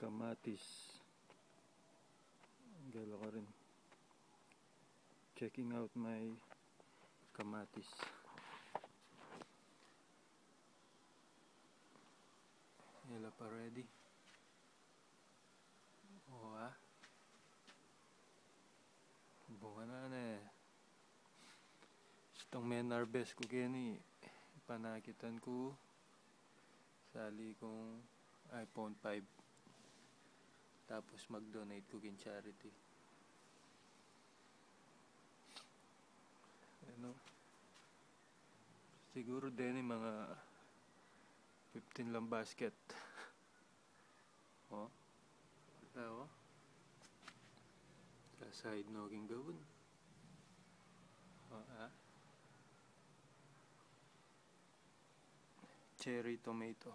kamatis. Gala ka rin. Checking out my kamatis. Yala pa ready. Oo ah. Bunga na eh. Itong men harvest ko kini. Panakitan ko. Sali kong iPhone 5. Tapos mag-donate ko kin charity. Ano? Siguro din yung mga 15 lang basket. Oh. Wala oh. Sa side noging gawin. Oh ah. Cherry tomato.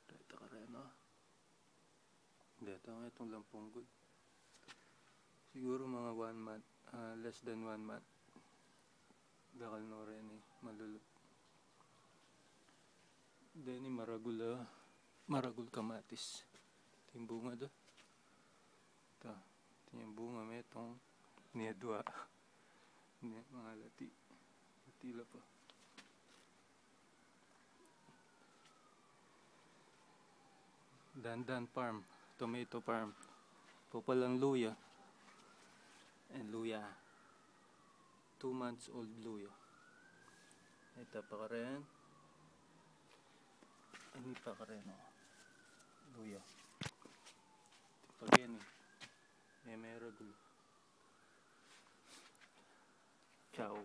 Dito ka rin oh. Dito nga itong lampong good. Siguro mga 1 month. Less than 1 month. Dakal no rin eh. Malulot. Then maragul kamatis. Ito yung bunga do. Ito yung bunga. May itong niyadwa. Mga latila pa. Dandan farm. Tomato farm. Pupalang luya. And luya. 2 months old luya. Ito pa ka rin. Ini pa ka rin oh. Luya. Pag yan eh. May ragul. Ciao.